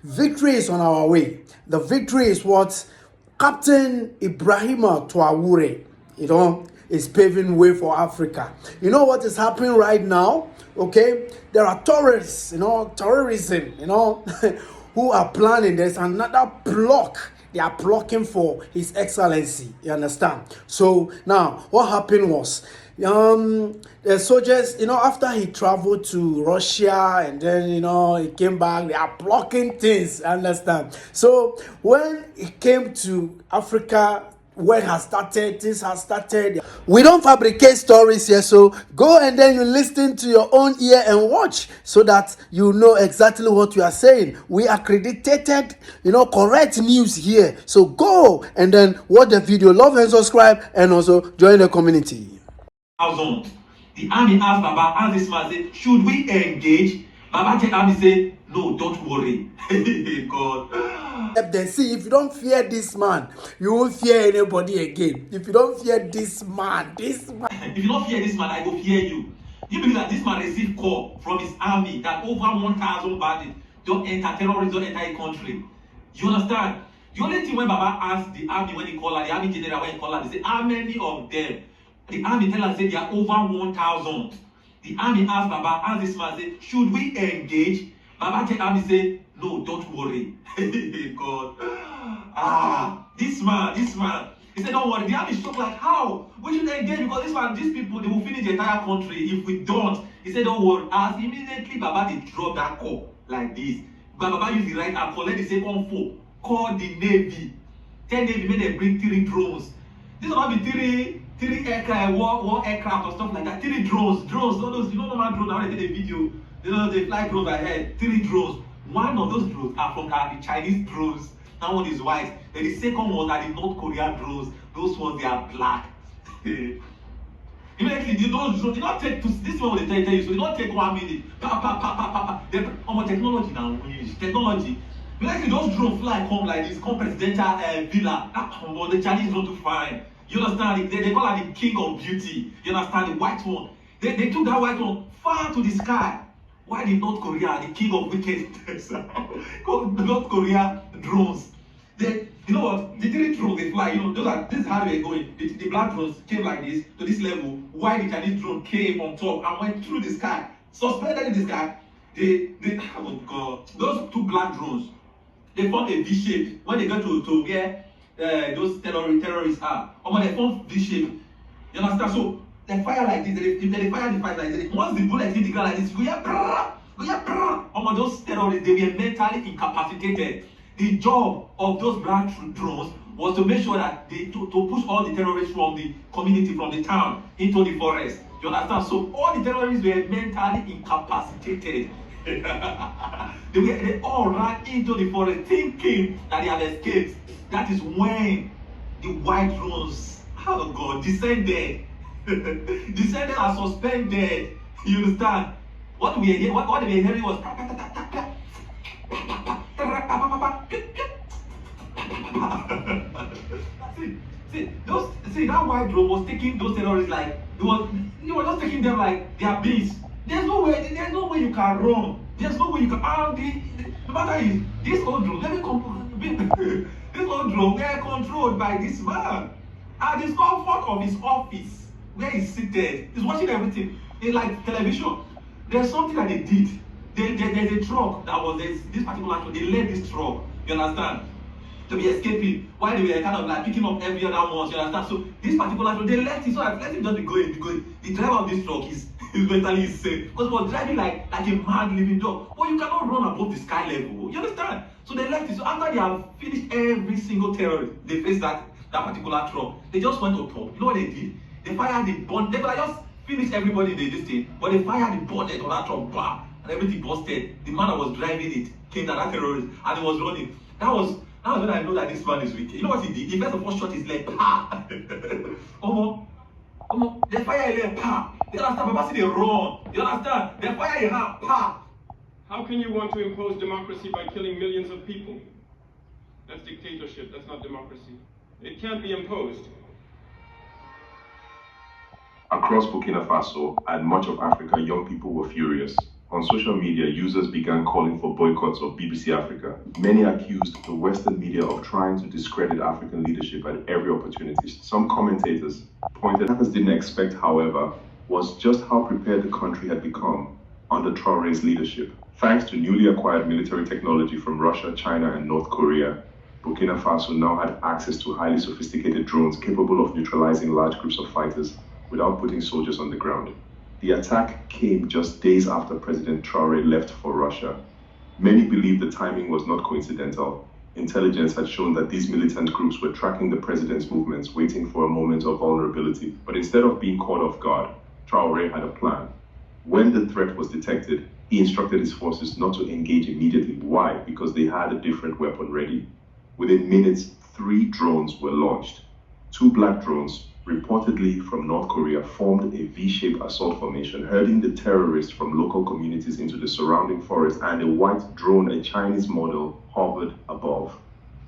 victory is on our way. The victory is what Captain Ibrahima Traore, is paving way for Africa. You know what is happening right now? Okay, there are terrorists, terrorism, who are planning. There's another block. They are blocking for His Excellency. You understand? So now, what happened was, the soldiers, after he traveled to Russia and then he came back, they are blocking things. You understand? So when he came to Africa, when has started, this has started. We don't fabricate stories here, so go and then you listen to your own ear and watch so that you know exactly what we are saying. We accredited, correct news here. So go and then watch the video, love and subscribe, and also join the community. The army asked this man, say, should we engage? Baba tell army say, no, don't worry. God. Then see, if you don't fear this man, you won't fear anybody again. If you don't fear this man. If you don't fear this man, I will fear you. You believe that this man received call from his army that over 1,000 bandits don't enter, terrorists don't enter a country. You understand? The only thing when Baba asked the army when he called her, the army general when he called her, they say, how many of them? The army tell her, say, there are over 1,000. The army asked this man, say, should we engage? Baba tell army, say, no, don't worry. God. This man. He said, don't worry. The army shocked like, how? We should engage because these people, they will finish the entire country if we don't. He said, don't worry. As immediately Baba, they drop that call like this. Baba used the right hand, collect the second phone, call the Navy. Tell Navy, make them bring 3 drones. This will not be three aircraft, war aircraft or stuff like that. 3 drones, all those, normal drones. I did a video. They fly drones ahead. 3 drones. One of those drones are from the Chinese drones. That one is white. Then the second one are the North Korean drones. Those ones, they are black. Immediately, those drones, they don't take this one will tell you, so they don't take 1 minute. Technology now, technology. Immediately, those drones fly, come like this, come presidential villa. The Chinese don't do fine. You understand? They call her the king of beauty. You understand? The white one. They took that white one far to the sky. Why did North Korea, the king of wickedness, North Korea drones? You know what? The 3 drones they fly, this is how they were going. The black drones came like this to this level. Why the Chinese drone came on top and went through the sky, suspended in the sky. Oh God, those 2 black drones, they formed a V shape. When they go to where those terrorists are, they form V shape. You understand? So they fire like this. If they fire the fight like this, once the bullet hit the ground like this, we hear brrrr. Those terrorists, they were mentally incapacitated. The job of those black drones was to make sure that to push all the terrorists from the community, from the town, into the forest. You understand? So all the terrorists were mentally incapacitated. They all ran into the forest thinking that they had escaped. That is when the white drones, oh God, descended. Descended and suspended. You understand? What they were hearing was see that white drone was taking those terrorists like he was just taking them like they are beasts. There's no way you can run. There's no way you can no matter is this old drone, this old drone, they are controlled by this man. At the comfort of his office, where he's seated, he's watching everything. It's like television. There's something that they did. There's a truck that was this particular truck. They led this truck, you understand, to be escaping while they were kind of like picking up every other one, you understand. So this particular truck, they left it, so I let him just be going. The driver of this truck is mentally insane because he was driving like a mad living dog. But you cannot run above the sky level, you understand. So they left it. So after they have finished every single terrorist they faced that particular truck, they just went on top. You know what they did? They fired the bonnet. They could have just finished everybody in this thing, but they fired the bonnet on that truck, bam, and everything busted. The man that was driving it came to that terrorist and he was running. That was when I know that this man is wicked. You know what he did? He first of all shot his leg, pa. They fire a leg, pa. You understand? Baba see they run. You understand? They fire a hand, pa. How can you want to impose democracy by killing millions of people? That's dictatorship. That's not democracy. It can't be imposed. Across Burkina Faso and much of Africa, young people were furious. On social media, users began calling for boycotts of BBC Africa. Many accused the Western media of trying to discredit African leadership at every opportunity. Some commentators pointed out, didn't expect, however, was just how prepared the country had become under Traore's leadership. Thanks to newly acquired military technology from Russia, China, and North Korea, Burkina Faso now had access to highly sophisticated drones capable of neutralizing large groups of fighters without putting soldiers on the ground. The attack came just days after President Traore left for Russia. Many believe the timing was not coincidental. Intelligence had shown that these militant groups were tracking the president's movements, waiting for a moment of vulnerability. But instead of being caught off guard, Traore had a plan. When the threat was detected, he instructed his forces not to engage immediately. Why? Because they had a different weapon ready. Within minutes, 3 drones were launched. 2 black drones, reportedly from North Korea, formed a V-shaped assault formation, herding the terrorists from local communities into the surrounding forest, and a white drone, a Chinese model, hovered above.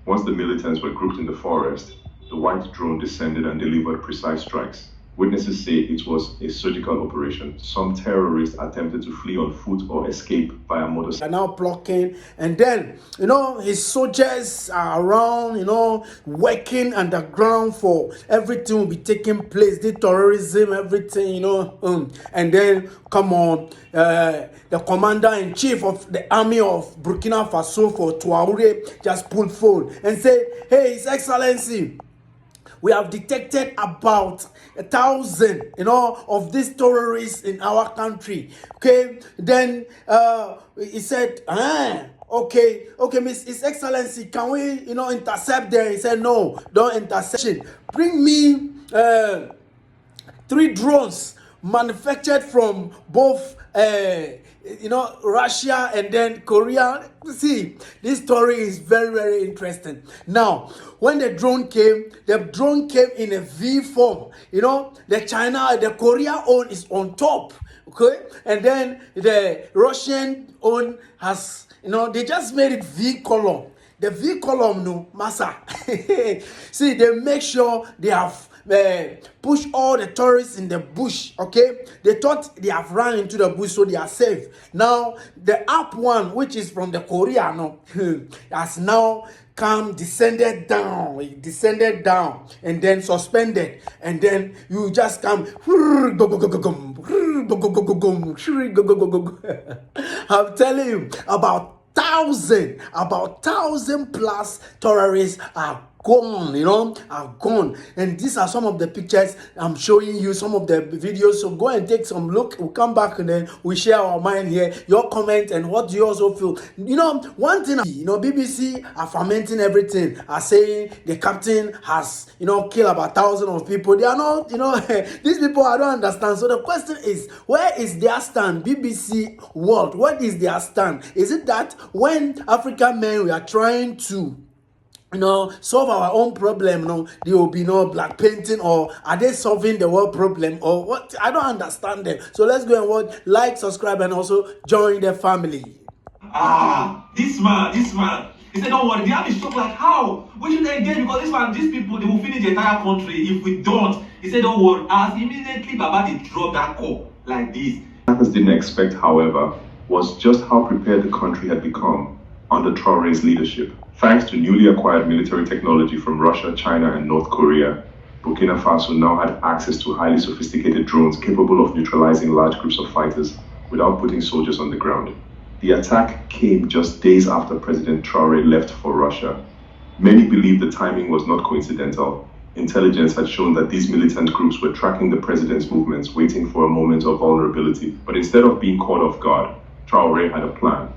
Once the militants were grouped in the forest, the white drone descended and delivered precise strikes. Witnesses say it was a surgical operation. Some terrorists attempted to flee on foot or escape via motorcycle. Now blocking, and then his soldiers are around, working underground for everything will be taking place, the terrorism, everything, and then come on, the commander-in-chief of the army of Burkina Faso for Traore just pulled phone and said, "Hey, His Excellency, we have detected about 1,000, of these terrorists in our country." Okay, then he said, okay, His Excellency, can we, intercept them? He said, no, don't intercept. Bring me 3 drones manufactured from both Russia and then Korea. See, this story is very, very interesting. Now, when the drone came in a V form. The Korea own is on top, okay, and then the Russian own has, they just made it V column. The V column, no massa. See, they make sure they have push all the tourists in the bush. Okay, they thought they have run into the bush, so they are safe. Now the up one, which is from the Korea, has now descended down, and then suspended, and then you just come. I'm telling you, about 1,000 plus terrorists are gone, and these are some of the pictures I'm showing you, some of the videos. So go and take some look. We'll come back and then we share our mind here, your comment, and what do you also feel. One thing, BBC are fermenting everything, are saying the captain has killed about 1,000 of people. They are not, these people, I don't understand. So the question is, where is their stand? BBC World, what is their stand? Is it that when African men, we are trying to solve our own problem, there will be no black painting, or are they solving the world problem, or what? I don't understand them. So let's go and watch, like, subscribe, and also join the family. This man, he said, don't worry, the army shocked, like, how? We should engage, because these people, they will finish the entire country if we don't. He said, don't worry, as immediately Baba, they dropped that call, like this. Didn't expect, however, was just how prepared the country had become under Traore's leadership. Thanks to newly acquired military technology from Russia, China, and North Korea, Burkina Faso now had access to highly sophisticated drones capable of neutralizing large groups of fighters without putting soldiers on the ground. The attack came just days after President Traore left for Russia. Many believe the timing was not coincidental. Intelligence had shown that these militant groups were tracking the president's movements, waiting for a moment of vulnerability. But instead of being caught off guard, Traore had a plan.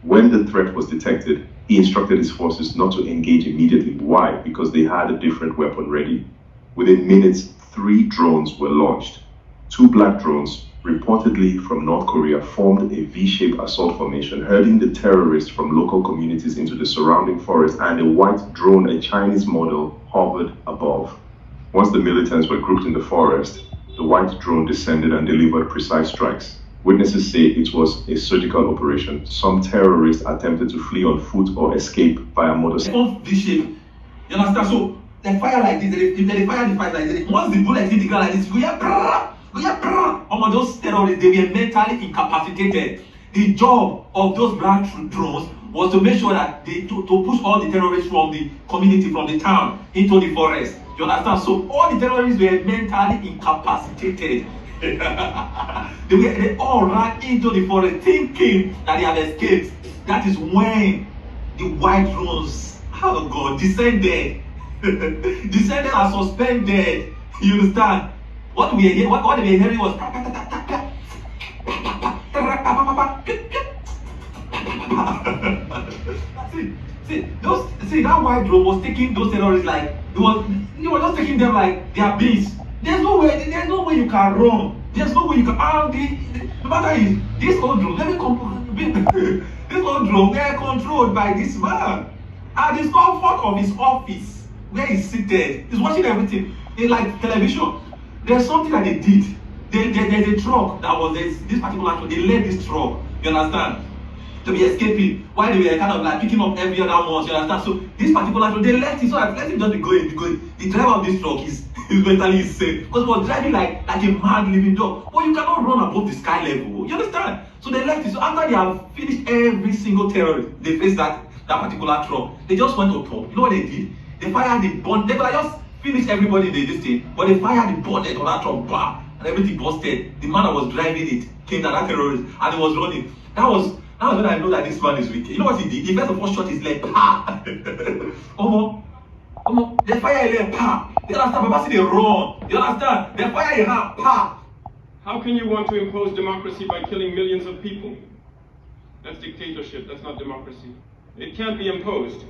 When the threat was detected, he instructed his forces not to engage immediately. Why? Because they had a different weapon ready. Within minutes, 3 drones were launched. 2 black drones, reportedly from North Korea, formed a V-shaped assault formation, herding the terrorists from local communities into the surrounding forest, and a white drone, a Chinese model, hovered above. Once the militants were grouped in the forest, the white drone descended and delivered precise strikes. Witnesses say it was a surgical operation. Some terrorists attempted to flee on foot or escape via motorcycle. You understand? So they fire like this. If they fire the fight like this, once the bullet hit the ground like this, we hear brrr. Those terrorists, they were mentally incapacitated. The job of those black drones was to make sure that to push all the terrorists from the community, from the town, into the forest. You understand? So all the terrorists were mentally incapacitated. They all ran into the forest thinking that they have escaped. That is when the white drones, oh God, descended. Descended and suspended. You understand? What we were hearing was see that white drone was taking those terrorists like they were just taking them like they are beasts. There's no way you can run. There's no way you can no matter is this old drone, let me come this old drone, they are controlled by this man. At the comfort of his office, where he's seated, he's watching everything. In like television. There's something that they did. There's a truck that was this particular truck. They led this truck. You understand? To be escaping. While they were kind of like picking up every other one. You understand? So this particular truck, they left it. So I let him just be going. The driver of this truck is mentally insane. Because he was driving like a mad living dog. But you cannot run above the sky level. You understand? So they left it. So after they have finished every single terrorist, they faced that particular truck. They just went up top. You know what they did? They fired the bomb. They could have just finished everybody in this thing, but they fired the bonnet on that truck, bam, and everything busted. The man that was driving it came to that terrorist, and he was running. That was when I know that this man is wicked. You know what he did? He first of all shot his leg, pa. They fire a leg, pa. You understand? Papa see they run. You understand? They fire a hand, pa. How can you want to impose democracy by killing millions of people? That's dictatorship. That's not democracy. It can't be imposed.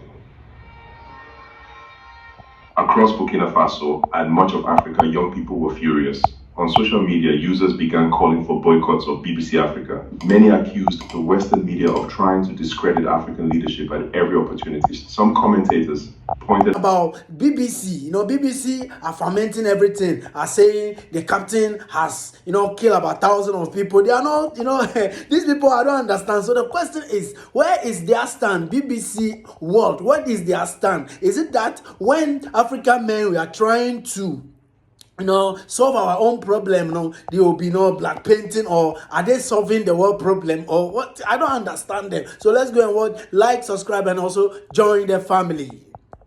Across Burkina Faso and much of Africa, young people were furious. On social media, users began calling for boycotts of BBC Africa. Many accused the Western media of trying to discredit African leadership at every opportunity. Some commentators pointed about BBC. BBC are fermenting everything, are saying the captain has, killed about thousands of people. They are not, these people I don't understand. So the question is, where is their stand? BBC World, what is their stand? Is it that when African men we are trying to solve our own problem, there will be no black painting, or are they solving the world problem, or what? I don't understand them. So let's go and watch, like, subscribe, and also join the family.